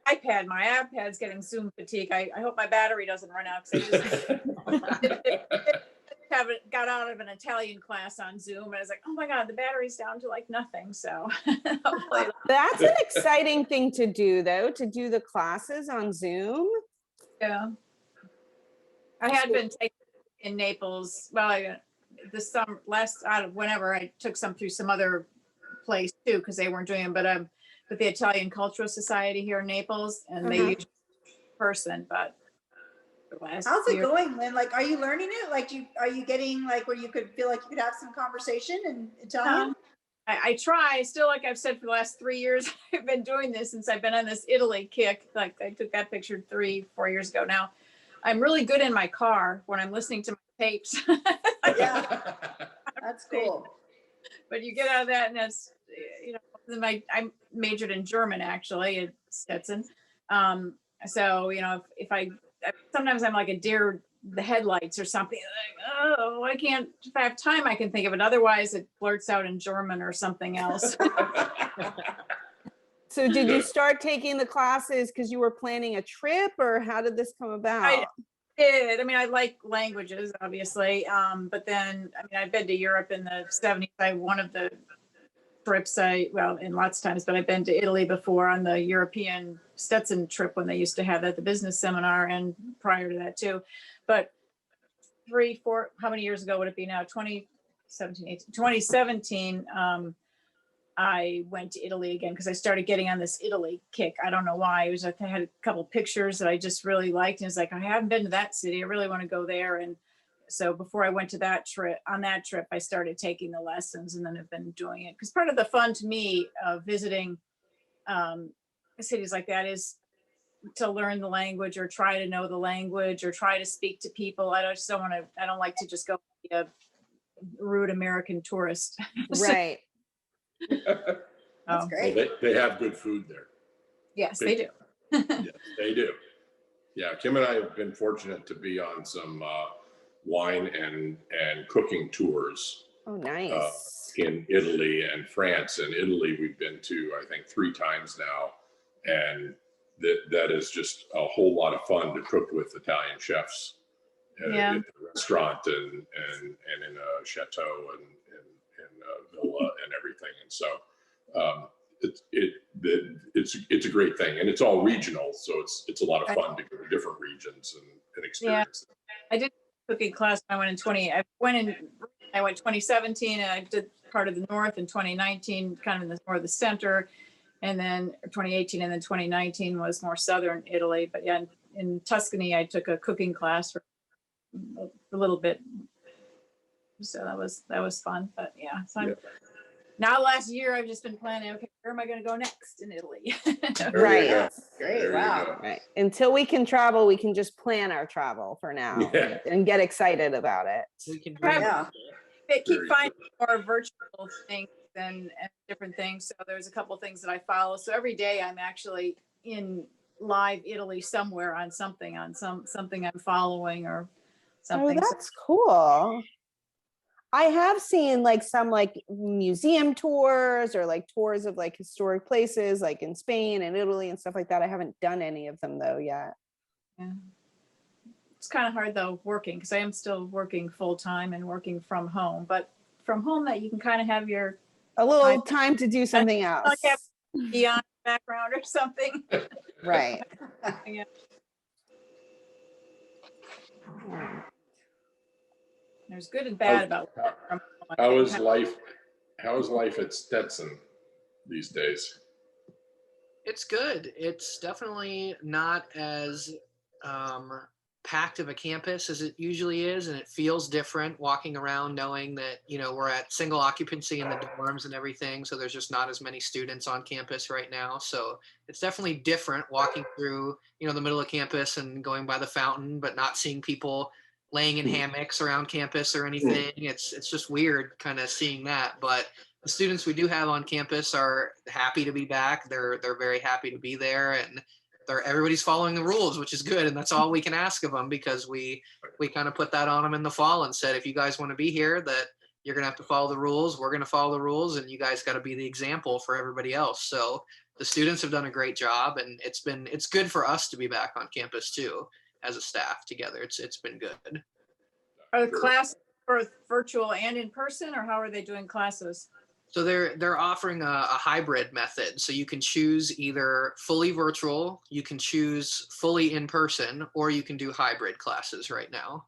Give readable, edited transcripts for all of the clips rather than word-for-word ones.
iPad. My iPad's getting Zoom fatigue. I hope my battery doesn't run out because I just haven't got out of an Italian class on Zoom, and I was like, oh my God, the battery's down to like nothing. So hopefully That's an exciting thing to do, though, to do the classes on Zoom. yeah. I had been taking in Naples. Well, this summer, whenever I took some through some other place too, because they weren't doing them. But I'm with the Italian Cultural Society here in Naples, and they use person. But how's it going, Lynn? Like, are you learning it? Like, are you getting like where you could feel like you could have some conversation in Italian? I try still, like I've said for the last 3 years, I've been doing this since I've been on this Italy kick. Like I took that picture 3-4 years ago now. I'm really good in my car when I'm listening to my tapes. Yeah, that's cool. But you get out of that, and that's, you know, I majored in German actually at Stetson. So, you know, if I sometimes I'm like a deer the headlights or something, like, oh, I can't, if I have time, I can think of it. Otherwise it blurts out in German or something else. So did you start taking the classes because you were planning a trip, or how did this come about? I did. I mean, I like languages, obviously. But then, I mean, I've been to Europe in the 70s. One of the trips well, in lots of times, but I've been to Italy before on the European Stetson trip when they used to have that, the business seminar, and prior to that too. But 3-4, how many years ago would it be now? 2017, I went to Italy again because I started getting on this Italy kick. I don't know why. It was like I had a couple of pictures that I just really liked, and it's like, I haven't been to that city. I really want to go there. And so before I went to that trip, I started taking the lessons, and then have been doing it. Because part of the fun to me of visiting cities like that is to learn the language, or try to know the language, or try to speak to people. I don't like to just go be a rude American tourist. Right. That's great. Well, they have good food there. Yes, they do. Yes, they do. Yeah, Kim and I have been fortunate to be on some wine and cooking tours. Oh, nice. In Italy and France. And Italy, we've been to, I think, 3 times now. And that is just a whole lot of fun to cook with Italian chefs at the restaurant and in a chateau and a villa and everything. And so it's a great thing, and it's all regional. So it's a lot of fun to go to different regions and experience. Yeah. I did a cooking class when I went in I went 2017, and I did part of the north in 2019, kind of in more of the center, and then 2018, and then 2019 was more southern Italy. But yeah, in Tuscany, I took a cooking class for a little bit, so that was fun. But yeah, so now last year I've just been planning, okay, where am I going to go next in Italy? Right. Great. Wow. Right. Until we can travel, we can just plan our travel for now and get excited about it. We can keep finding more virtual things and different things. So there's a couple things that I follow. So every day I'm actually in live Italy somewhere on something I'm following or something. Oh, that's cool. I have seen like some like museum tours or like tours of like historic places like in Spain and Italy and stuff like that. I haven't done any of them though yet. Yeah. It's kind of hard though working, because I am still working full time and working from home, but from home that you can kind of have a little time to do something else. Like have beyond background or something. Right. Yeah. There's good and bad about how is life at Stetson these days? It's good. It's definitely not as packed of a campus as it usually is, and it feels different walking around knowing that, you know, we're at single occupancy in the dorms and everything, so there's just not as many students on campus right now. So it's definitely different walking through, you know, the middle of campus and going by the fountain, but not seeing people laying in hammocks around campus or anything. It's just weird kind of seeing that. But the students we do have on campus are happy to be back. They're very happy to be there, and everybody's following the rules, which is good. And that's all we can ask of them, because we kind of put that on them in the fall and said, if you guys want to be here, that you're going to have to follow the rules. We're going to follow the rules, and you guys got to be the example for everybody else. So the students have done a great job, and it's good for us to be back on campus too as a staff together. It's been good. Are the classes both virtual and in person, or how are they doing classes? So they're offering a hybrid method. So you can choose either fully virtual, you can choose fully in person, or you can do hybrid classes right now.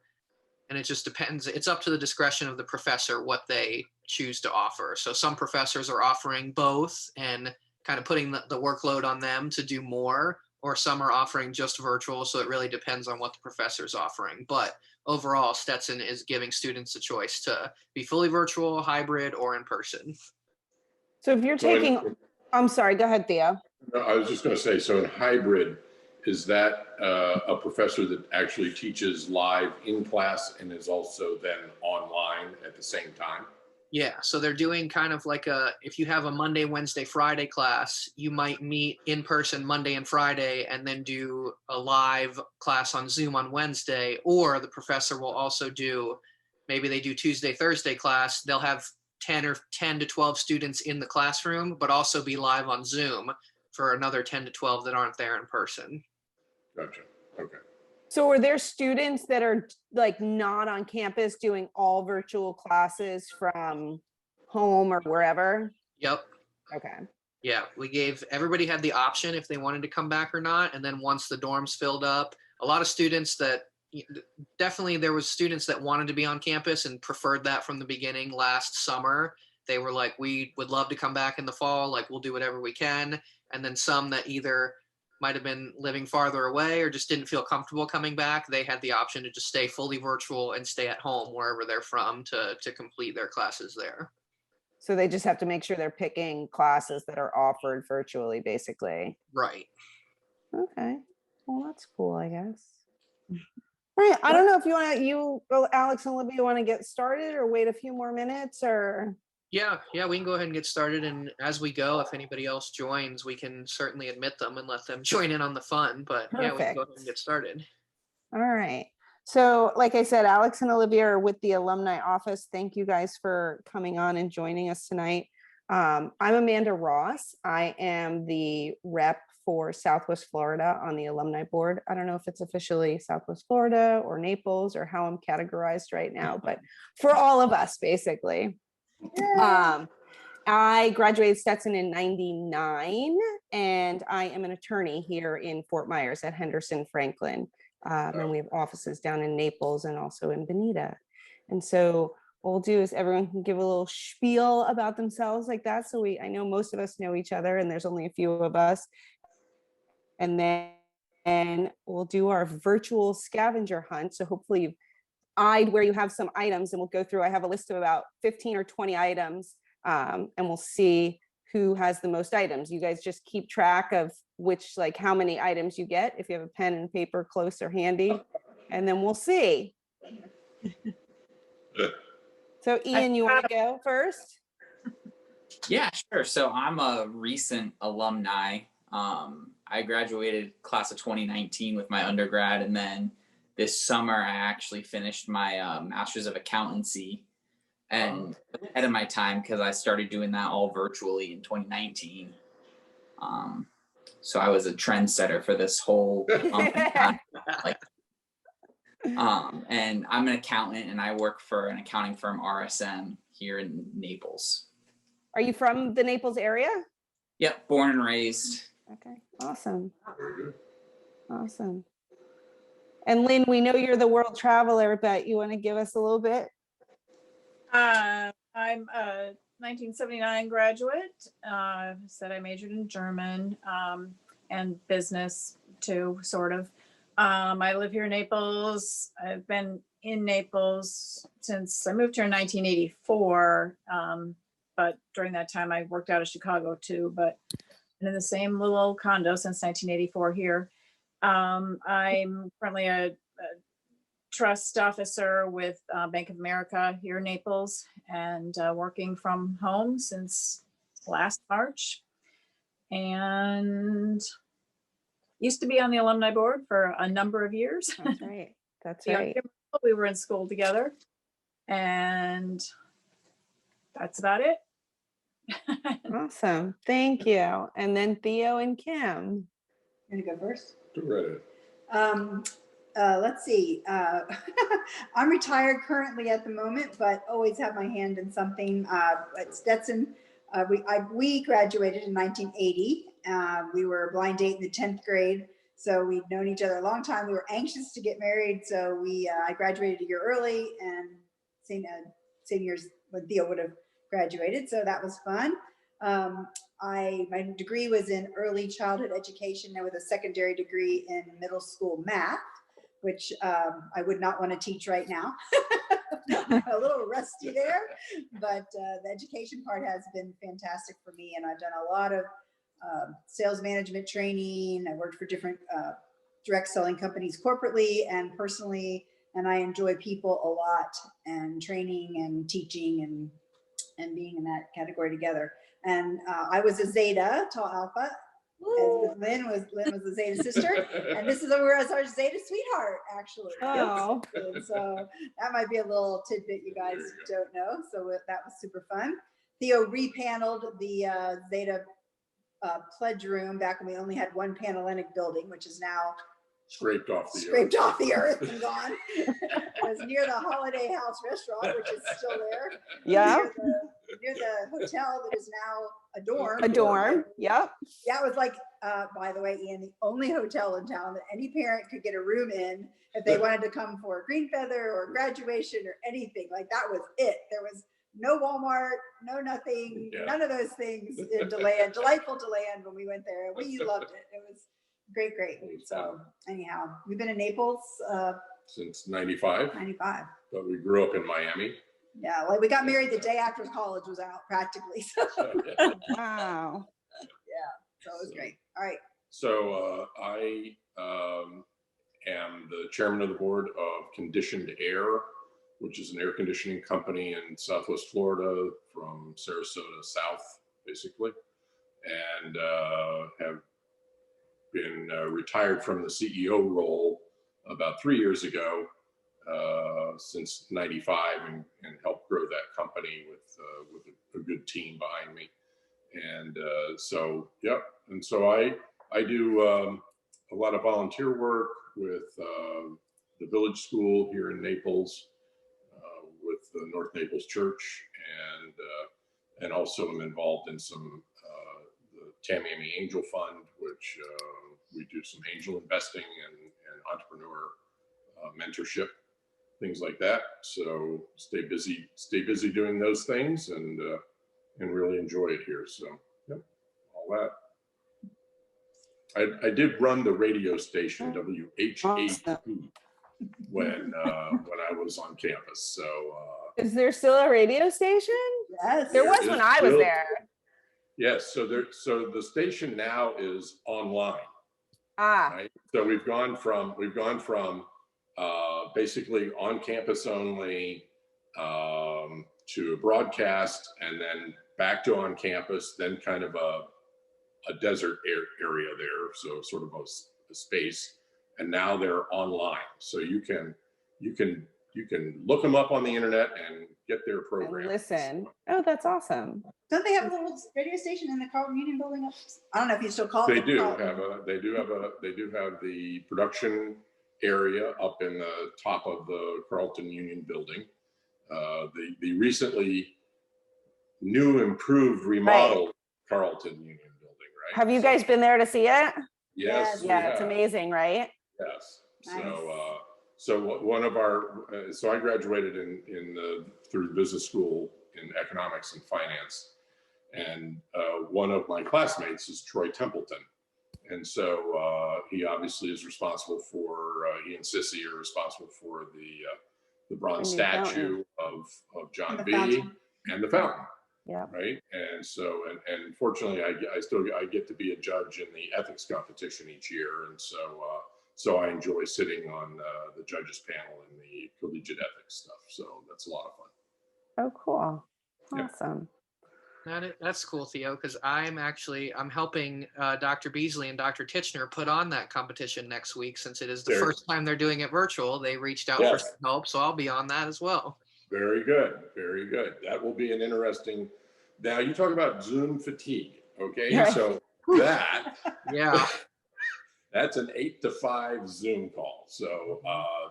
And it just depends. It's up to the discretion of the professor what they choose to offer. So some professors are offering both and kind of putting the workload on them to do more, or some are offering just virtual. So it really depends on what the professor's offering. But overall, Stetson is giving students a choice to be fully virtual, hybrid, or in person. So if you're taking, I'm sorry, go ahead, Theo. No, I was just going to say, so in hybrid, is that a professor that actually teaches live in class and is also then online at the same time? Yeah, so they're doing kind of like if you have a Monday, Wednesday, Friday class, you might meet in person Monday and Friday and then do a live class on Zoom on Wednesday, or the professor will also do, maybe they do Tuesday, Thursday class, they'll have 10 to 12 students in the classroom, but also be live on Zoom for another 10 to 12 that aren't there in person. Gotcha. Okay. So are there students that are like not on campus doing all virtual classes from home or wherever? Yep. Okay. Yeah, everybody had the option if they wanted to come back or not. And then once the dorms filled up, a lot of students definitely there was students that wanted to be on campus and preferred that from the beginning last summer. They were like, we would love to come back in the fall, like we'll do whatever we can. And then some that either might have been living farther away or just didn't feel comfortable coming back, they had the option to just stay fully virtual and stay at home wherever they're from to complete their classes there. So they just have to make sure they're picking classes that are offered virtually, basically. Right. Okay. Well, that's cool, I guess. All right. I don't know if Alex and Libby want to get started or wait a few more minutes or. Yeah, we can go ahead and get started. And as we go, if anybody else joins, we can certainly admit them and let them join in on the fun. But yeah, we can go ahead and get started. All right. So like I said, Alex and Olivia are with the alumni office. Thank you guys for coming on and joining us tonight. I'm Amanda Ross. I am the rep for Southwest Florida on the Alumni Board. I don't know if it's officially Southwest Florida or Naples or how I'm categorized right now, but for all of us, basically. I graduated Stetson in '99, and I am an attorney here in Fort Myers at Henderson Franklin. And we have offices down in Naples and also in Bonita. And so what we'll do is everyone can give a little spiel about themselves like that. So I know most of us know each other and there's only a few of us. And then we'll do our virtual scavenger hunt. So hopefully you've eyed where you have some items and we'll go through. I have a list of about 15 or 20 items and we'll see who has the most items. You guys just keep track of how many items you get if you have a pen and paper close or handy, and then we'll see. So Ian, you want to go first? Yeah, sure. So I'm a recent alumni. I graduated class of 2019 with my undergrad, and then this summer I actually finished my master's of accountancy, and ahead of my time because I started doing that all virtually in 2019. So I was a trendsetter for this whole and I'm an accountant and I work for an accounting firm, RSM, here in Naples. Are you from the Naples area? Yep, born and raised. Okay, awesome. Awesome. And Lynn, we know you're the world traveler, but you want to give us a little bit? I'm a 1979 graduate. Said I majored in German and business too, sort of. I live here in Naples. I've been in Naples since I moved here in 1984. But during that time, I worked out of Chicago too, but in the same little condo since 1984 here. I'm currently a trust officer with Bank of America here in Naples and working from home since last March. And used to be on the alumni board for a number of years. That's right. That's right. We were in school together and that's about it. Awesome. Thank you. And then Theo and Kim. Gonna go first. Go right ahead. Let's see. I'm retired currently at the moment, but always have my hand in something. At Stetson, we graduated in 1980. We were a blind date in the 10th grade, so we'd known each other a long time. We were anxious to get married, so I graduated a year early, and same years when Theo would have graduated, so that was fun. My degree was in early childhood education and with a secondary degree in middle school math, which I would not want to teach right now. I'm a little rusty there, but the education part has been fantastic for me. And I've done a lot of sales management training. I worked for different direct selling companies corporately and personally, and I enjoy people a lot and training and teaching and being in that category together. And I was a Zeta, tall alpha, as with Lynn was the Zeta sister, and this is where I was our Zeta sweetheart, actually. Oh. And so that might be a little tidbit you guys don't know. So that was super fun. Theo repaneled the Zeta pledge room back when we only had one Panhellenic building, which is now Scraped off the earth and gone. It was near the Holiday House restaurant, which is still there. Yeah. Near the hotel that is now a dorm. A dorm. Yep. That was like, by the way, Ian, the only hotel in town that any parent could get a room in if they wanted to come for a green feather or graduation or anything. Like that was it. There was no Walmart, no nothing, none of those things in DeLand. Delightful DeLand when we went there. We loved it. It was great. So anyhow, we've been in Naples since 95. But we grew up in Miami. Yeah, like we got married the day after college was out practically. So. Wow. Yeah, so it was great. All right. So I am the chairman of the board of Conditioned Air, which is an air conditioning company in Southwest Florida from Sarasota south, basically, and have been retired from the CEO role about 3 years ago, since 95, and helped grow that company with a good team behind me. And so I do a lot of volunteer work with the village school here in Naples, with the North Naples Church, and also am involved in some the Tamiami Angel Fund, which we do some angel investing and entrepreneur mentorship, things like that. So stay busy doing those things, and really enjoy it here. So yep, all that. I did run the radio station WHAP when I was on campus. So is there still a radio station? Yes, there was when I was there. Yes, so the station now is online. Right? So we've gone from basically on campus only to a broadcast, and then back to on campus, then kind of a desert area there, so sort of a space, and now they're online. So you can look them up on the internet and get their program. And listen. Oh, that's awesome. Don't they have a little radio station in the Carlton Union building up? I don't know if you still call it. They do have the production area up in the top of the Carlton Union building. The recently new, improved, remodeled Carlton Union building, right? Have you guys been there to see it? Yes. Yeah, it's amazing, right? Yes. Nice. So one of our so I graduated through business school in economics and finance, and one of my classmates is Troy Templeton, and so he obviously is responsible for he and Sissy are responsible for the bronze statue of John B. and the fountain. Yeah. Right. And so, and fortunately, I get to be a judge in the ethics competition each year. And so I enjoy sitting on the judges panel in the collegiate ethics stuff. So that's a lot of fun. Oh, cool. Awesome. That's cool, Theo, because I'm helping Dr. Beasley and Dr. Titchener put on that competition next week, since it is the first time they're doing it virtual. They reached out for some help, so I'll be on that as well. Very good. Very good. That will be an interesting Now you talk about Zoom fatigue, okay? Right. So Yeah. that's an 8 to 5 Zoom call. So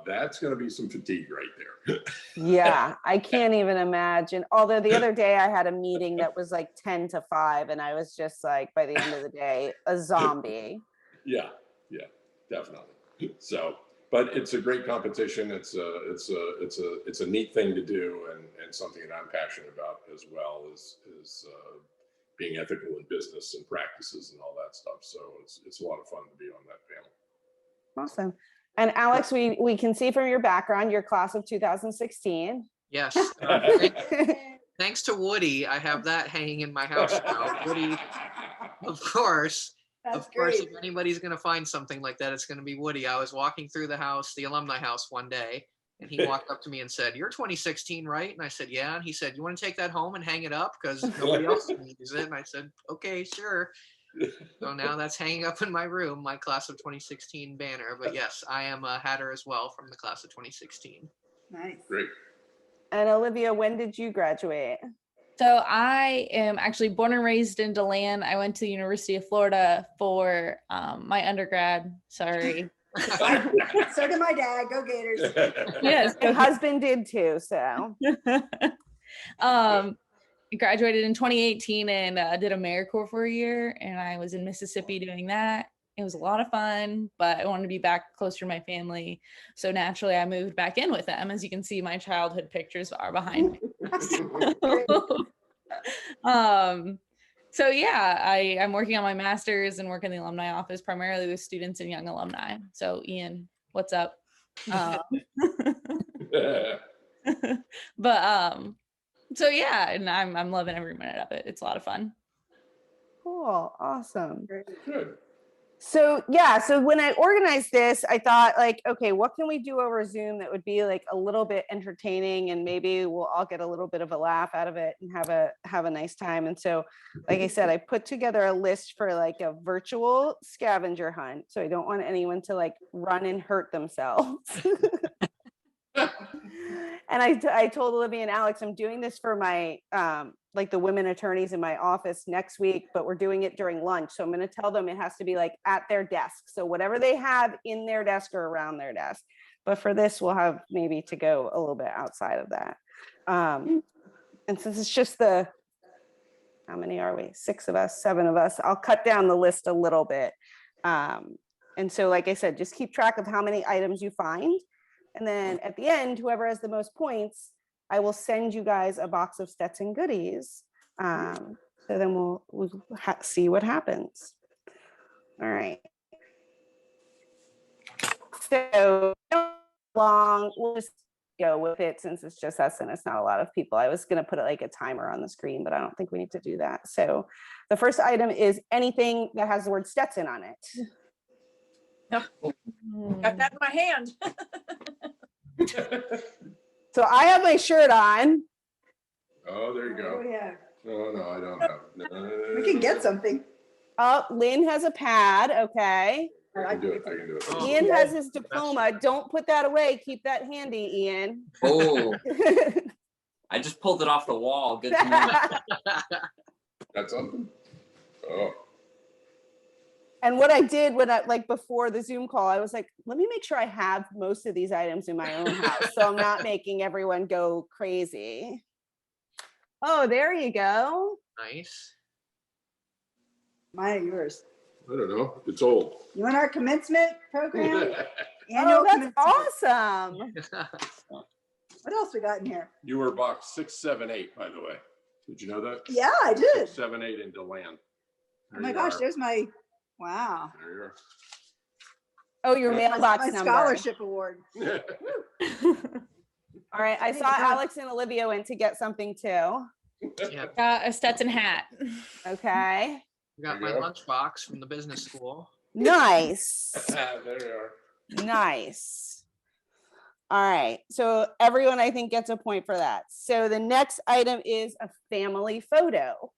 that's going to be some fatigue right there. Yeah, I can't even imagine. Although the other day I had a meeting that was like 10 to 5 and I was just like, by the end of the day, a zombie. Yeah, definitely. So, but it's a great competition. It's a neat thing to do, and something that I'm passionate about as well is being ethical in business and practices and all that stuff. So it's a lot of fun to be on that panel. Awesome. And Alex, we can see from your background, you're class of 2016. Yes. Thanks to Woody, I have that hanging in my house now. Woody, of course. That's Of course, great. if anybody's going to find something like that, it's going to be Woody. I was walking through the house, the alumni house one day, and he walked up to me and said, "You're 2016, right?" And I said, "Yeah." And he said, "You want to take that home and hang it up because nobody else needs it?" And I said, "Okay, sure." So now that's hanging up in my room, my class of 2016 banner. But yes, I am a Hatter as well from the class of 2016. Nice. Great. And Olivia, when did you graduate? So I am actually born and raised in DeLand. I went to the University of Florida for my undergrad. Sorry. So did my dad. Go Gators. Yes. My husband did too, so. Graduated in 2018 and did AmeriCorps for a year. And I was in Mississippi doing that. It was a lot of fun, but I wanted to be back closer to my family. So naturally I moved back in with them. As you can see, my childhood pictures are behind me. So yeah, I'm working on my master's and work in the alumni office, primarily with students and young alumni. So Ian, what's up? But so yeah, and I'm loving every minute of it. It's a lot of fun. Cool, awesome. Good. So yeah, so when I organized this, I thought like, okay, what can we do over Zoom that would be like a little bit entertaining and maybe we'll all get a little bit of a laugh out of it and have a nice time. And so, like I said, I put together a list for like a virtual scavenger hunt. So I don't want anyone to like run and hurt themselves. And I told Olivia and Alex, I'm doing this for my like the women attorneys in my office next week, but we're doing it during lunch. So I'm going to tell them it has to be like at their desk. So whatever they have in their desk or around their desk. But for this, we'll have maybe to go a little bit outside of that. And since it's just how many are we? 6 of us, 7 of us, I'll cut down the list a little bit. And so, like I said, just keep track of how many items you find. And then at the end, whoever has the most points, I will send you guys a box of Stetson goodies. So then we'll see what happens. All right. So long, we'll just go with it since it's just us and it's not a lot of people. I was going to put like a timer on the screen, but I don't think we need to do that. So the first item is anything that has the word Stetson on it. Yep. Got that in my hand. So I have my shirt on. Oh, there you Oh, go. yeah. Oh, no, I don't have. No. We can get something. Oh, Lynn has a pad. Okay. I can do it. I can do it. Oh. Ian has his diploma. Don't put that away. Keep that handy, Ian. Oh, I just pulled it off the wall. Good to know. That's something. Oh. And what I did when I like before the Zoom call, I was like, let me make sure I have most of these items in my own house. So I'm not making everyone go crazy. Oh, there you go. Nice. Mine or yours? I don't know. It's old. You want our commencement program? Oh, Annual that's commencement. awesome. What else we got in here? You were box 678, by the way. Did you know that? Yeah, I did. 678 in DeLand. Oh my gosh, there's my, wow. There you are. Oh, your mailbox My number. scholarship award. All right. I saw Alex and Olivia went to get something too. Yeah, Got a Stetson hat. Okay. got my lunchbox from the business school. Nice. There you are. Nice. All right. So everyone, I think, gets a point for that. So the next item is a family photo.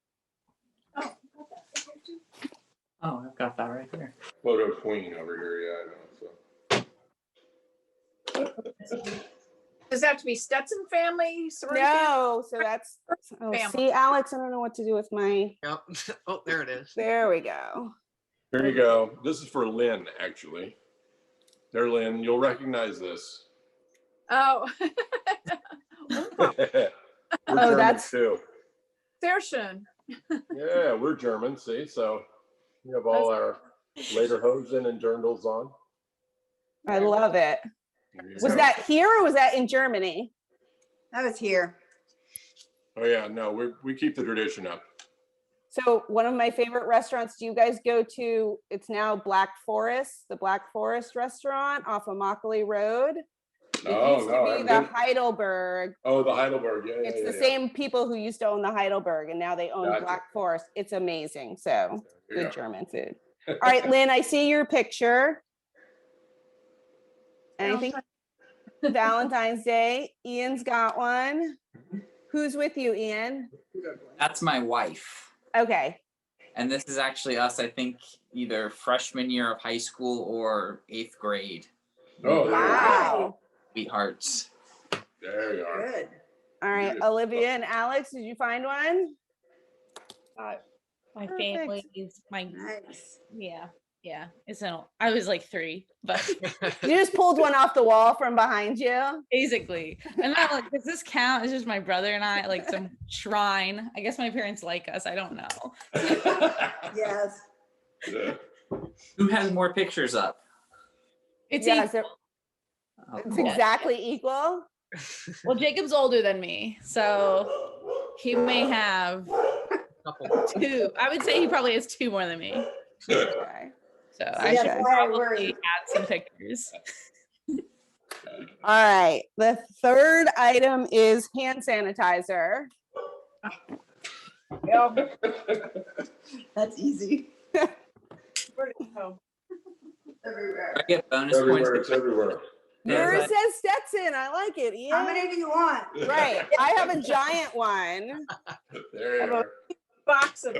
Oh, I've got that right here. Photo queen over here. Yeah, I know. So. Does that have to be Stetson family? Sorority family? No, so that's, oh, Family. see, Alex, I don't know what to do with my, Yep. Oh, there it is. there we go. Here you go. This is for Lynn, actually. There, Lynn, you'll recognize this. Oh. Oh, German that's- too. Sehr schön. Yeah, we're German, see? So we have all our lederhosen and dirndls on. I love it. There you Was go. that here or was that in Germany? That was here. Oh, yeah, no, we keep the tradition up. So one of my favorite restaurants, do you guys go to, it's now Black Forest, the Black Forest restaurant off of Mockley Road. It Oh, used no, to I be haven't the been. Heidelberg. Oh, the Heidelberg, yeah, It's yeah, the yeah. same people who used to own the Heidelberg and now they own Gotcha. Black Forest. It's amazing. So There you good go. German food. All right, Lynn, I see your picture. Anything? Valentine's Day. Ian's got one. Who's with you, Ian? That's my wife. Okay. And this is actually us, I think, either freshman year of high school or 8th grade. Oh, there you Wow. Sweethearts. go. There you are. Good. All right, Beautiful. Olivia and Alex, did you find one? My Perfect. family's my Nice. yeah. It's an I was like 3, but You just pulled one off the wall from behind you. basically. And I'm like, does this count? It's just my brother and I, like some shrine. I guess my parents like us. I don't know. Yes. Yeah. Who has more pictures up? It's Yeah, equal. Oh, it's cool. exactly equal. Well, Jacob's older than me, so he may have Couple. 2. I would say he probably has 2 more than me. Okay. So See, I that's should why I probably worry. add some pictures. All right. The third item is hand sanitizer. That's easy. Where did it go? Everywhere. I get bonus Everywhere, points. it's everywhere. Yours Yeah. says Stetson. I like it, Ian. How many do you want? Right. I have a giant one. There you are. Box of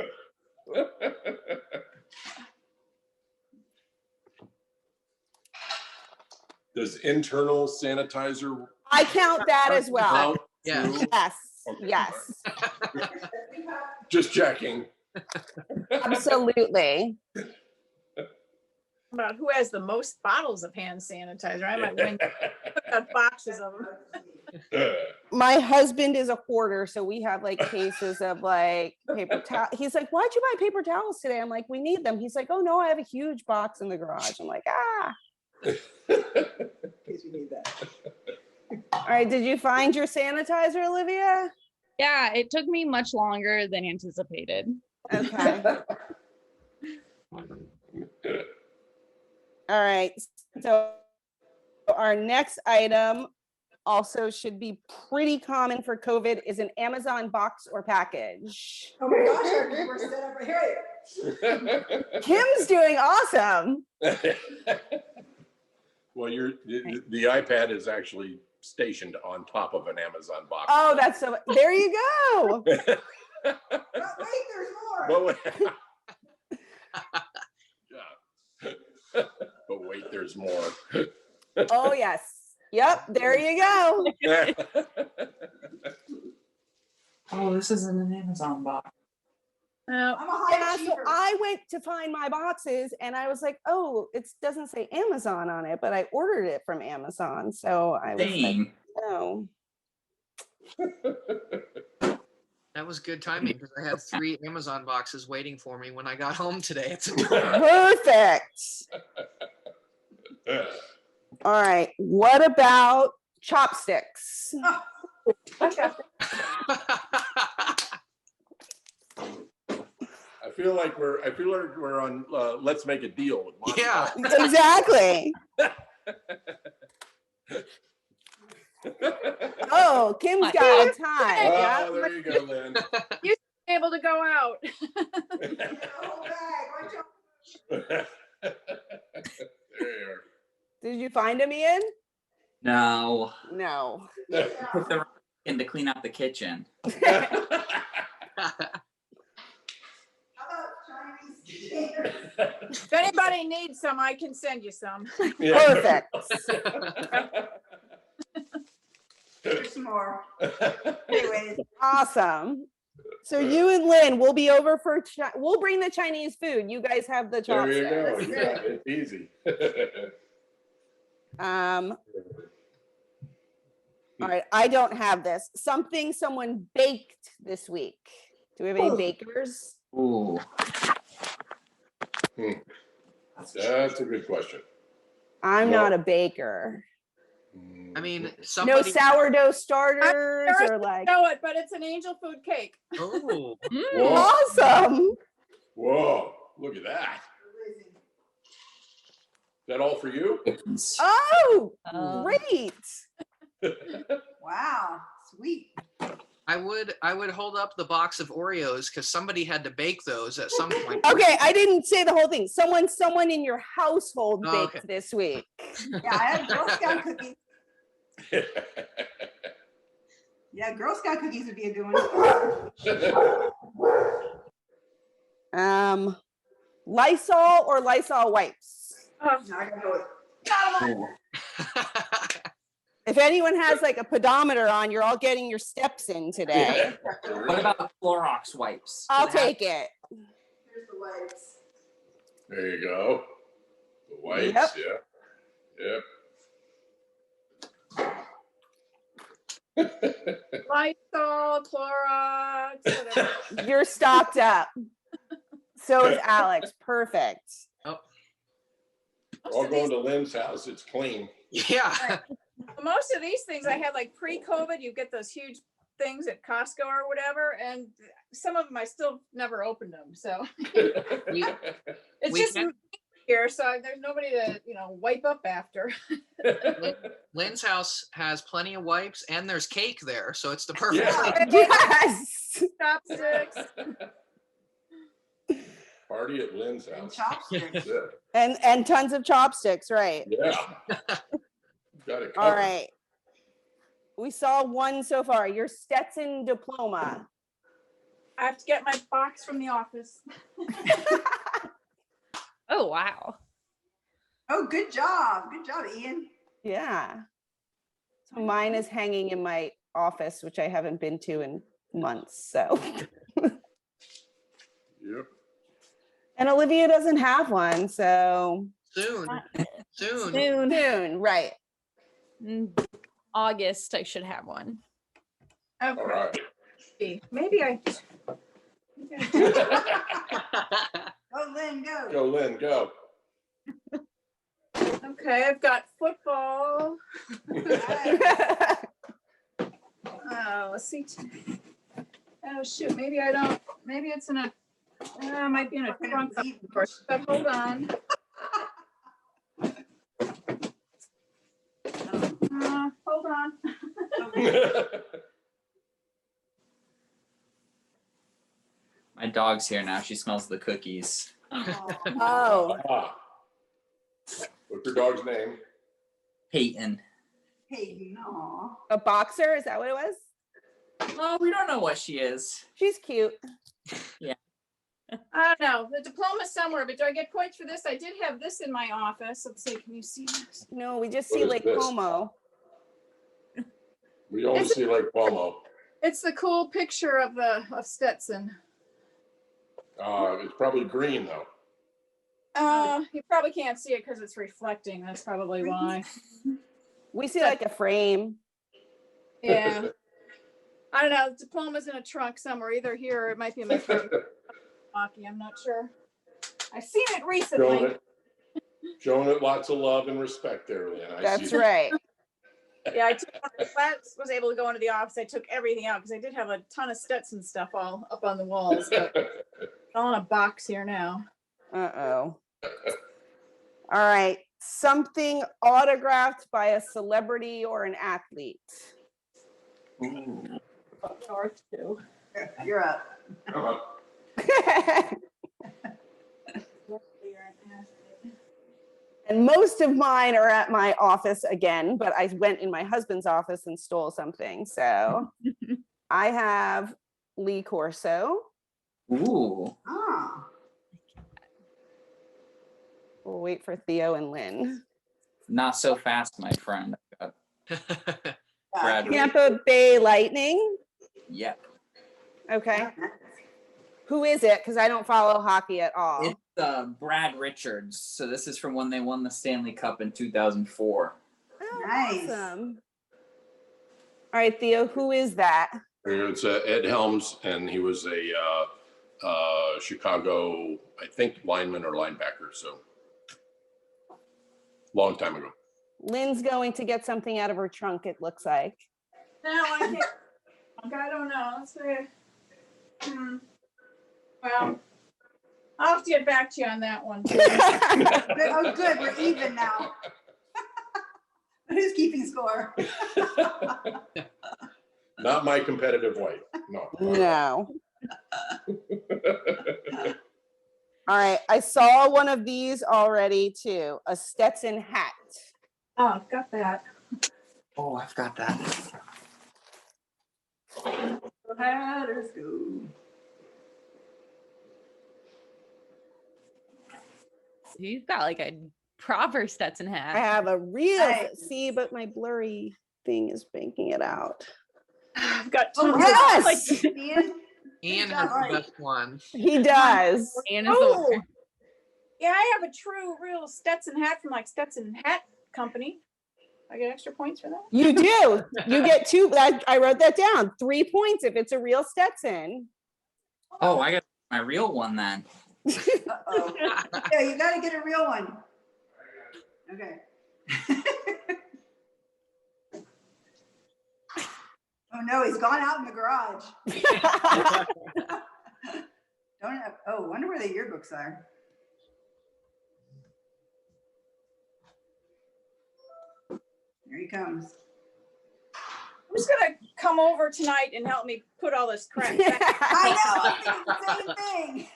Does internal sanitizer? I count that as well. count Yeah. too? Yes. Okay. Yes. Just checking. Absolutely. about who has the most bottles of hand sanitizer. I might win. Got boxes of them. My husband is a hoarder, so we have like cases of like paper towel. He's like, "Why'd you buy paper towels today?" I'm like, "We need them." He's like, "Oh no, I have a huge box in the garage." I'm like, "Ah." In case we need that. All right, did you find your sanitizer, Olivia? Yeah, it took me much longer than anticipated. Okay. All right. So our next item also should be pretty common for COVID is an Amazon box or package. Oh my gosh, we're set up right here. Kim's doing awesome. Well, the iPad is actually stationed on top of an Amazon box. Oh, that's so, there you go. But wait, there's more. But wait, yeah. But wait, there's more. Oh, yes. Yep, there you go. Oh, this isn't an Amazon box. No, I'm a high Yeah, so achiever. I went to find my boxes and I was like, oh, it doesn't say Amazon on it, but I ordered it from Amazon. So I was like, Dang. no. That was good timing because I had 3 Amazon boxes waiting for me when I got home today. Perfect. All right. What about chopsticks? I feel like we're on Let's Make a Deal with Monica. Yeah. Exactly. Oh, Kim's got a tie. Oh, Yeah. there you go, Lynn. able to go out. Oh, bag, watch out. There you are. Did you find him, Ian? No. No. Put the in to clean up the kitchen. How about Chinese containers? If anybody needs some, I can send you some. Yeah. Perfect. There's some more. Anyways, Awesome. So you and Lynn will be over for, we'll bring the Chinese food. You guys have the There you go. chopsticks. Yeah, it's easy. All right, I don't have this. Something someone baked this week. Do we have any bakers? Ooh. That's a good question. I'm Well- not a baker. I mean, No somebody. sourdough starters or like, Know it, but it's an angel food cake. Oh, Whoa. awesome. Whoa, look at that. Is that all for you? Oh, Oh. great. wow, sweet. I would hold up the box of Oreos because somebody had to bake those at some point. Okay, I didn't say the whole thing. Someone in your household Oh, baked okay. this week. Yeah, I had Girl Scout cookies. Yeah, Girl Scout cookies would be a good one. Lysol or Lysol wipes? Oh, Now I gotta go with If anyone has like a pedometer on, you're all getting your steps in today. What about Clorox wipes? I'll Does it have- take it. here's the wipes. There you go. The wipes, Yep. yeah. Lysol, Clorox, whatever. You're stocked up. So is Alex. Perfect. Oh, All going to Lynn's house, it's clean. yeah. Most of these things I had like pre-COVID, you get those huge things at Costco or whatever, and some of them I still never opened them. So We- it's We just can- here, so there's nobody to wipe up after. Lynn's house has plenty of wipes and there's cake there, so it's the perfect Yeah. place. Yes. Chopsticks. Party at Lynn's And house. chopsticks. That's it. And tons of chopsticks, right? Yeah. Got it All covered. right. We saw one so far. Your Stetson diploma. I have to get my box from the office. Oh, wow. Oh, good job. Good job, Ian. Yeah. So mine is hanging in my office, which I haven't been to in months. So, Yep. and Olivia doesn't have one. So Soon. Soon. Soon. soon, right? In August, I should have one. All Okay. right. Maybe I. Oh, Lynn, go. Go, Lynn, go. Okay, I've got football. Oh, let's see. Oh shoot, maybe I don't. Maybe it's in a. Might be in a trunk first, but hold on. Hold on. My dog's here now. She smells the cookies. Oh, Ah. What's your dog's name? Peyton. Hayden, aw. a boxer? Is that what it was? Oh, we don't know what she is. She's cute. I don't know. The diploma's somewhere, but do I get points for this? I did have this in my office. Let's see. Can you see this? No, we just What see is Lake this? Como. We only see Lake Como. It's the cool picture of Stetson. It's probably green though. You probably can't see it because it's reflecting. That's probably why. We see like a frame. Yeah. I don't know. The diploma's in a trunk somewhere, either here or it might be in my phone. Hockey, I'm not sure. I've seen it recently. Showing it lots of love and respect there, Lynn. I That's see that. right. Yeah, I took when I was able to go into the office. I took everything out because I did have a ton of Stetson stuff all up on the walls, but it's all in a box here now. Uh-oh. All right. Something autographed by a celebrity or an athlete. Up north too. You're up. And most of mine are at my office again, but I went in my husband's office and stole something. So I have Lee Corso. Ooh. Ah. We'll wait for Theo and Lynn. Not so fast, my friend. Brad. Tampa Bay Lightning. Yep. Okay. Who is it? Because I don't follow hockey at all. It's Brad Richards. So this is from when they won the Stanley Cup in 2004. Oh, Nice. awesome. All right, Theo, who is that? It's Ed Helms, and he was a Chicago, I think, lineman or linebacker. So long time ago. Lynn's going to get something out of her trunk, it looks like. No, I can't. I don't know. Let's see. Well, I'll have to get back to you on that one. Oh, good. We're even now. Who's keeping score? Not my competitive weight. No. No. All right, I saw one of these already too, a Stetson hat. Oh, I've got that. Oh, I've got that. Hatters go. He's got like a proper Stetson I hat. have a real, Nice. see, but my blurry thing is making it out. I've got Oh, tons yes! of like, Ian? Ian Good has job. the best one. He does. And is the oh, winner. yeah, I have a true, real Stetson hat from like Stetson Hat Company. I get extra points for that. You do. You get 2. I wrote that down. 3 points if it's a real Stetson. Oh, I got my real one then. Uh-oh. Yeah, you got to get a real one. Okay. Oh no, he's gone out in the garage. Don't have, oh, wonder where the yearbooks are. Here he comes. Who's gonna come over tonight and help me put all this crap back? I know, I'm thinking the same thing.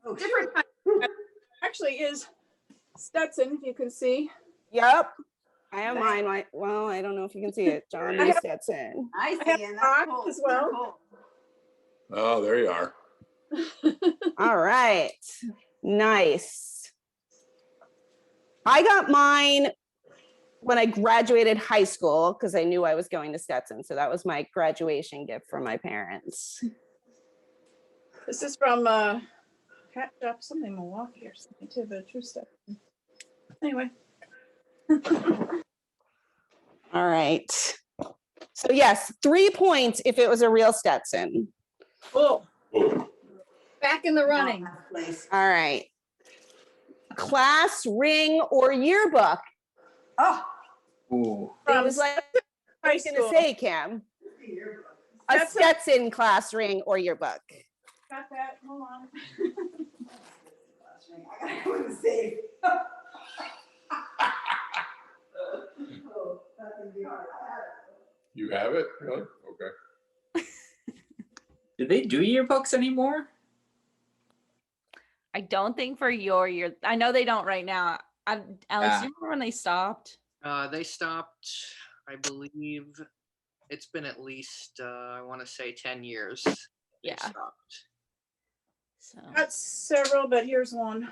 Oh, Different kind. Actually is Stetson, if you can see. Yep. I have mine. Well, I don't know if you can see it. John I B. have- Stetson. I I have see, and socks that's cool. as well. Cool. Oh, there you are. All right. Nice. I got mine when I graduated high school because I knew I was going to Stetson. So that was my graduation gift from my parents. This is from Hat Shop, something Milwaukee or something too, but true stuff. Anyway. All right. So yes, 3 points if it was a real Stetson. Cool. Oh, Back in the running. Place. All right. Class ring or yearbook? Oh. Ooh. It was like I High was going school. to say, Cam. A That's a- Stetson class ring or yearbook. Got that. Hold on. I gotta go in the safe. Oh, that's gonna be hard. you have it? Really? Okay. Do they do yearbooks anymore? I don't think for your year. I know they don't right now. Alex, do you remember when they stopped? They stopped, I believe it's been at least, I want to say 10 years. They Yeah. stopped. So Got several, but here's one.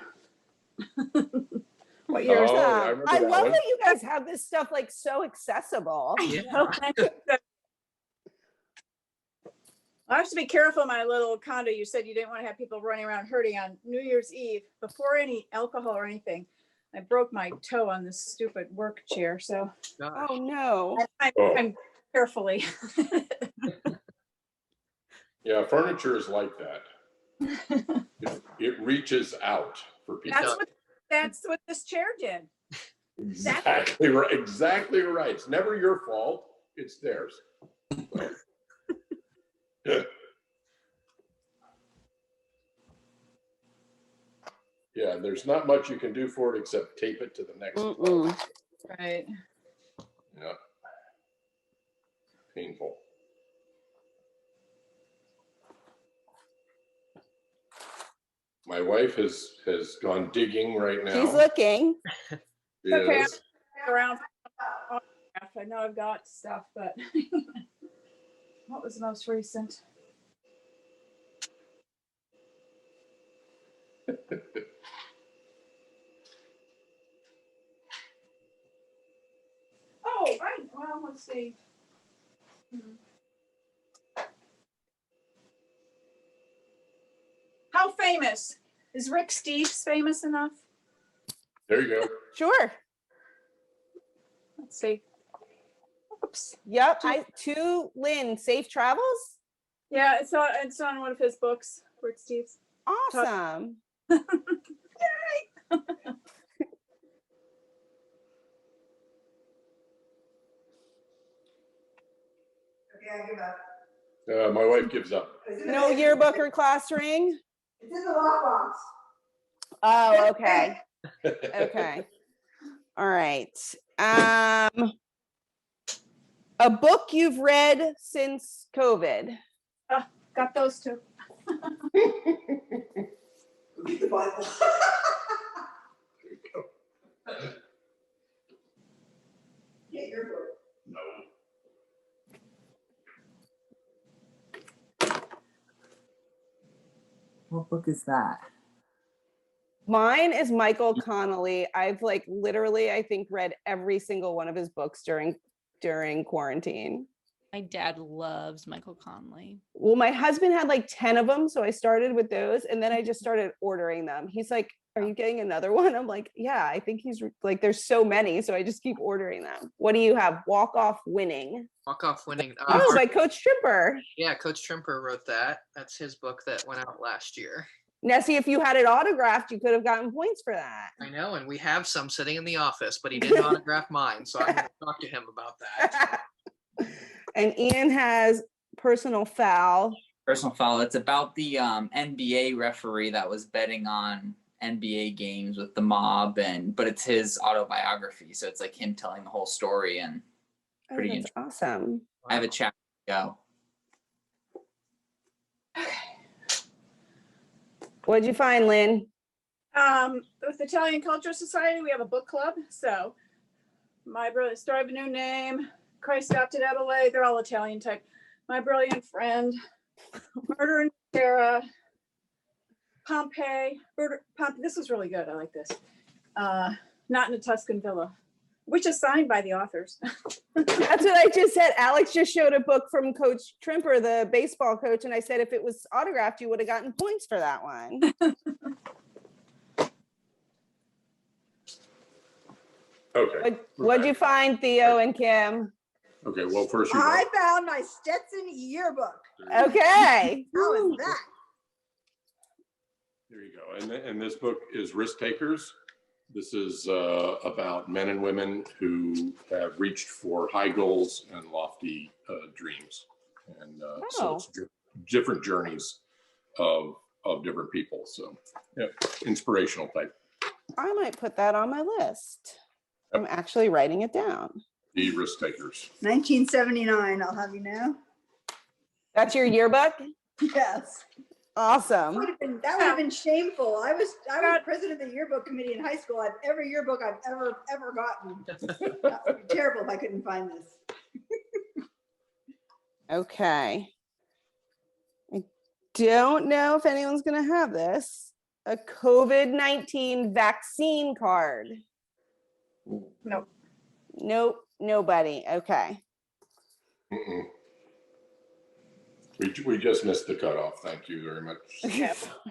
What year is Oh, that? I remember I that love one. that you guys have this stuff like so accessible. Yeah. I have to be careful in my little condo. You said you didn't want to have people running around hurting on New Year's Eve before any alcohol or anything. I broke my toe on this stupid work chair, so Gosh. Oh no. I'm carefully. Yeah, furniture is like that. It reaches out for people. That's what this chair did. Exactly right. Exactly right. It's never your fault. It's theirs. Yeah, there's not much you can do for it except tape it to the next. Mm-mm. Right. Yeah. Painful. My wife has gone digging right now. She's looking. She Okay. is. Around. I know I've got stuff, but what was the most recent? Okay, right, well, let's see. How famous? Is Rick Steves famous enough? There you go. Sure. Let's see. Oops. Yep. To Lynn, safe travels. Yeah, it's on one of his books, Rick Steves. Awesome. Okay, I give up. My wife gives up. No yearbook or class ring. It's in the lockbox. Oh, okay. Okay. All right. A book you've read since COVID. Got those two. Read the Bible. Get your book. No. What book is that? Mine is Michael Connolly. I've like literally, I think, read every single one of his books during quarantine. My dad loves Michael Conley. Well, my husband had like 10 of them, so I started with those, and then I just started ordering them. He's like, "Are you getting another one?" I'm like, "Yeah, I think he's like, there's so many, so I just keep ordering them." What do you have? Walk Off Winning. Walk Off Winning. Oh, by Coach Tripper. Yeah, Coach Trimper wrote that. That's his book that went out last year. Nessie, if you had it autographed, you could have gotten points for that. I know, and we have some sitting in the office, but he didn't autograph mine, so I'm going to talk to him about that. And Ian has Personal Foul. Personal Foul. It's about the NBA referee that was betting on NBA games with the mob, but it's his autobiography, so it's like him telling the whole story, and pretty That's awesome. I have a chapter to go. What'd you find, Lynn? With Italian Culture Society, we have a book club. So My Brother, Story of a New Name, Christ Stopped at Adelaide, they're all Italian type. My Brilliant Friend, Murder in Sarah, Pompeii, this was really good, I like this. Not in a Tuscan Villa, which is signed by the authors. That's what I just said. Alex just showed a book from Coach Trimper, the baseball coach, and I said if it was autographed, you would have gotten points for that one. Okay. What'd you find, Theo and Kim? Okay, well, first you I found my Stetson yearbook. Okay. How is that? There you go. And this book is Risk Takers. This is about men and women who have reached for high goals and lofty dreams. And so it's different journeys of different people. So yeah, inspirational type. I might put that on my list. I'm actually writing it down. The Risk Takers. 1979, I'll have you know. That's your yearbook? Yes. Awesome. That would have been shameful. I was president of the yearbook committee in high school. I've every yearbook I've ever gotten. That would be terrible if I couldn't find this. Okay. I don't know if anyone's going to have this. A COVID-19 vaccine card. Nope. Nope. Nobody. Okay. Mm-mm. We just missed the cutoff. Thank you very much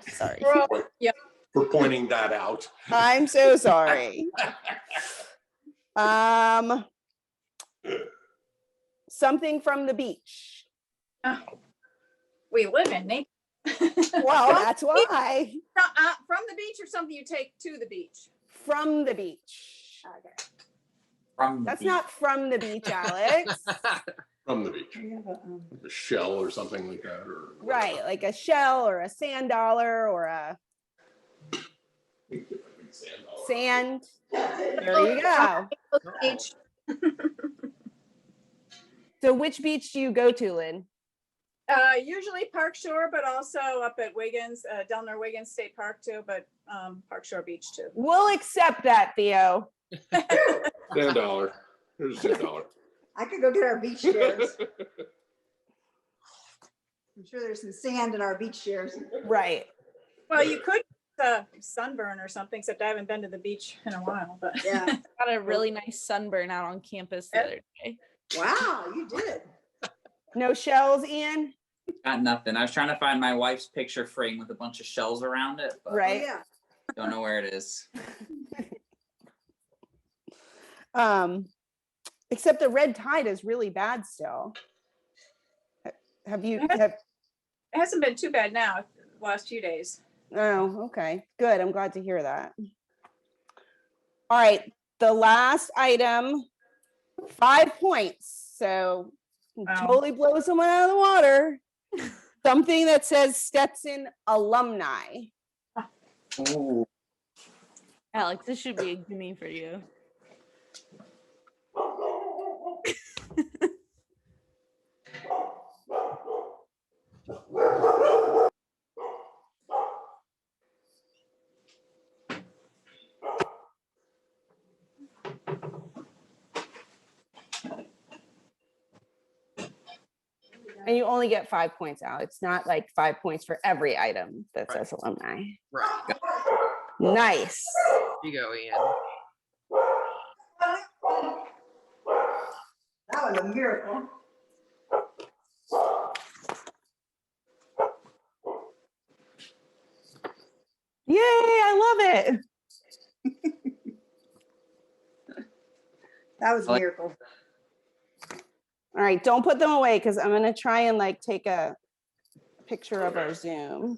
Sorry. for pointing that out. I'm so sorry. Something from the beach. We live in nature. Well, that's why. From the beach or something you take to the beach? From the beach. Okay. That's not from the beach, Alex. From the beach. Like a shell or something like that, or Right, like a shell or a sand dollar or a sand. There you go. Beach. So which beach do you go to, Lynn? Usually Park Shore, but also up at Wiggins, Delner Wiggins State Park too, but Park Shore Beach too. We'll accept that, Theo. $10. There's $10. I could go get our beach chairs. I'm sure there's some sand in our beach chairs. Right. Well, you could a sunburn or something, except I haven't been to the beach in a while, but. Yeah. Got a really nice sunburn out on campus the other day. Wow, you did. No shells, Ian? Got nothing. I was trying to find my wife's picture frame with a bunch of shells around it, but Right. Oh, yeah. don't know where it is. Except the red tide is really bad still. Have you, It hasn't been too bad now, the last few days. oh, okay, good. I'm glad to hear that. All right, the last item, 5 points. So Wow. totally blow someone out of the water. Something that says Stetson alumni. Ooh. Alex, this should be a gimme for you. And you only get 5 points out. It's not like 5 points for every item that Right. says alumni. Right. Nice. You go, Ian. That was a miracle. Yay, I love it. That was a miracle. All right, don't put them away because I'm gonna try and like take a picture of our Zoom.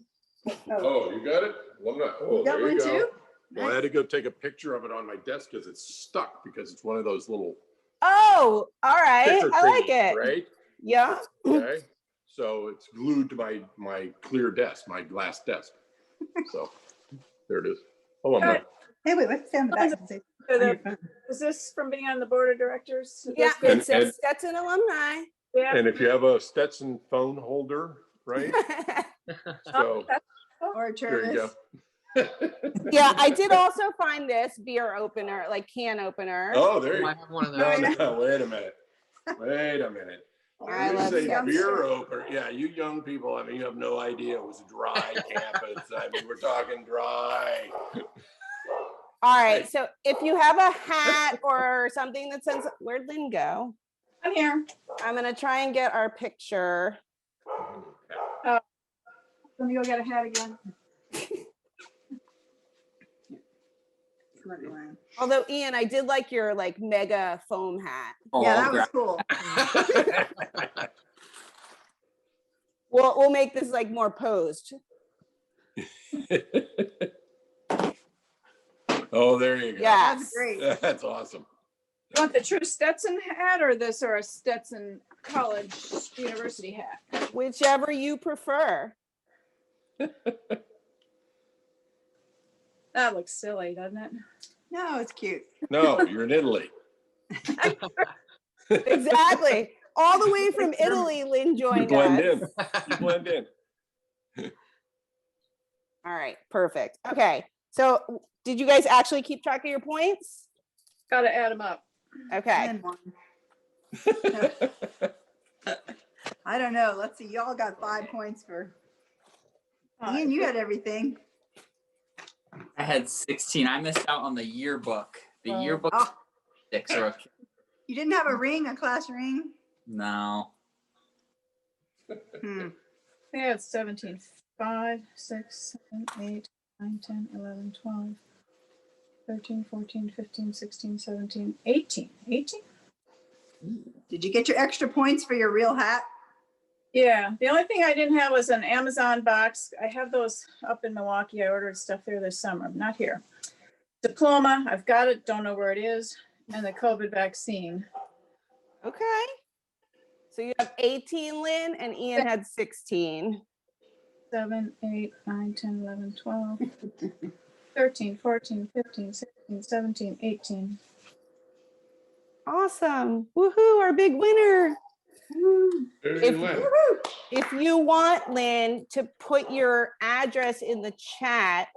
Oh, you got it? Alumni. Oh, You got there you one go. too? Well, I had to go take a picture of it on my desk because it's stuck because it's one of those little Oh, all right. sticker I like thingies, it. right? Yeah. Okay. So it's glued to my clear desk, my glass desk. So there it is. Alumni. Hey, wait, let's stand back and say. So is this from being on the board of directors? Is Yeah, this good? it says and- Stetson alumni. Yeah. And if you have a Stetson phone holder, right? So Or there you go. Yeah, I did also find this beer opener, like can opener. Oh, there you I have one of go. those. No, wait a minute. Wait a minute. I You love say Stetson. beer opener. Yeah, you young people, I mean, you have no idea it was a dry campus. I mean, we're talking dry. All right, so if you have a hat or something that says, where'd Lynn go? I'm here. I'm gonna try and get our picture. Let me go get a hat again. Although Ian, I did like your like mega foam hat. Yeah, that was cool. We'll make this like more posed. Oh, there you go. Yes. That's great. That's awesome. You want the true Stetson hat or this or a Stetson College University hat? Whichever you prefer. That looks silly, doesn't it? No, it's cute. No, you're in Italy. Exactly. All the way from Italy, Lynn You joined blend us. in. You blend in. All right, perfect. Okay, so did you guys actually keep track of your points? Got to add them up. Okay. And one. I don't know. Let's see. Y'all got 5 points for. Ian, you had everything. I had 16. I missed out on the yearbook. The Oh. yearbook Oh, 6 or a, you didn't have a ring, a class ring? no. Hmm. Yeah, it's 17, 5, 6, 7, 8, 9, 10, 11, 12, 13, 14, 15, 16, 17, 18. 18? Did you get your extra points for your real hat? Yeah, the only thing I didn't have was an Amazon box. I have those up in Milwaukee. I ordered stuff there this summer, not here. Diploma, I've got it, don't know where it is, and the COVID vaccine. Okay. So you have 18, Lynn, and Ian had 16. 7, 8, 9, 10, 11, 12, 13, 14, 15, 16, 17, 18. Awesome. Woohoo, our big winner. There If- you went. If you want, Lynn, to put your address in the chat,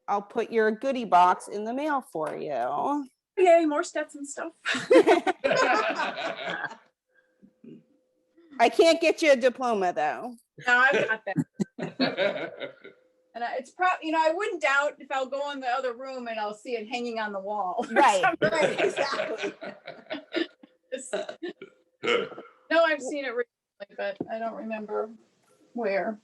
I'll put your goodie box in the mail for you. Yay, more Stetson stuff. I can't get you a diploma though. No, I've got that. And it's probably, I wouldn't doubt if I'll go in the other room and I'll see it hanging on the wall. Right. Right, exactly. No, I've seen it recently, but I don't remember where.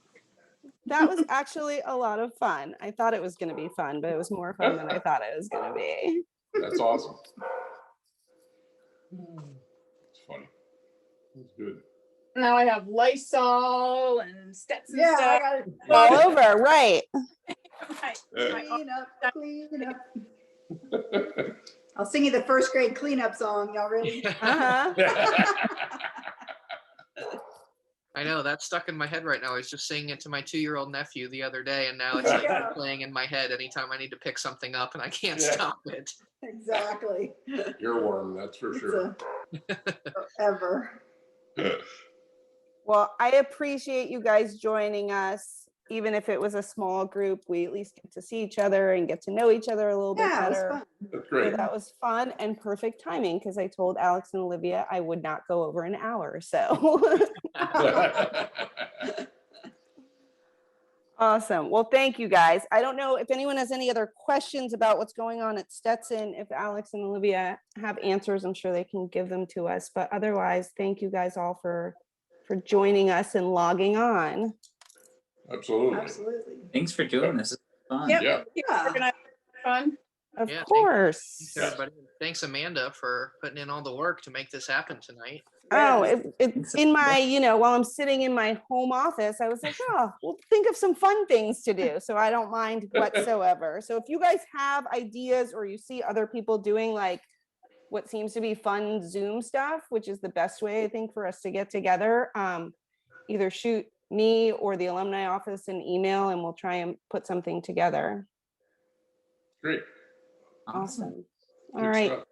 That was actually a lot of fun. I thought it was going to be fun, but it was more fun than I thought it was going to be. That's awesome. It's funny. It's good. Now I have Lysol and Stetson Yeah, I stuff. got it. All over, right. Clean up, clean up. I'll sing you the first grade cleanup song. Y'all ready? Uh-huh. I know that's stuck in my head right now. I was just singing it to my 2-year-old nephew the other day, and now it's like Yeah. playing in my head anytime I need to pick something up, and I can't Yeah. stop it. Exactly. Earworm, that's for sure. Forever. Well, I appreciate you guys joining us. Even if it was a small group, we at least get to see each other and get to know each other a little bit Yeah, it was better. fun. That's So great. that was fun and perfect timing because I told Alex and Olivia I would not go over an hour. So awesome. Well, thank you guys. I don't know if anyone has any other questions about what's going on at Stetson. If Alex and Olivia have answers, I'm sure they can give them to us. But otherwise, thank you guys all for joining us and logging on. Absolutely. Absolutely. Thanks for doing this. It's fun. Yep. Yeah. Yeah. Organized fun. Of Yeah, course. Thanks, everybody. Thanks, Amanda, for putting in all the work to make this happen tonight. Oh, Yes. it's in my, while I'm sitting in my home office, I was like, oh, we'll think of some fun things to do. So I don't mind whatsoever. So if you guys have ideas or you see other people doing like what seems to be fun Zoom stuff, which is the best way, I think, for us to get together, either shoot me or the alumni office an email and we'll try and put something together. Great. Awesome. All Good right. stuff.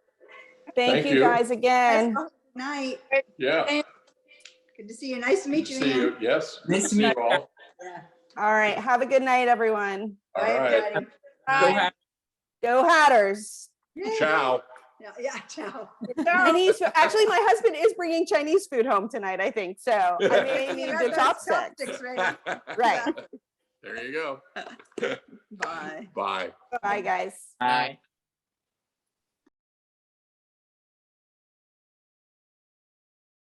Thank Thank you you. guys again. Good night. Yeah. Good to see you. Nice to meet you, See Ann. you. Yes. Nice to meet you all. Yeah. All right. Have a good night, everyone. All Bye, right. everybody. Go Bye. Go Hatters. Yay. Ciao. Yeah, ciao. Chinese food. Actually, my husband is bringing Chinese food home tonight, I think. So I may need the chopsticks. ready. Right. There you go. Bye. Bye. Bye, guys. Bye.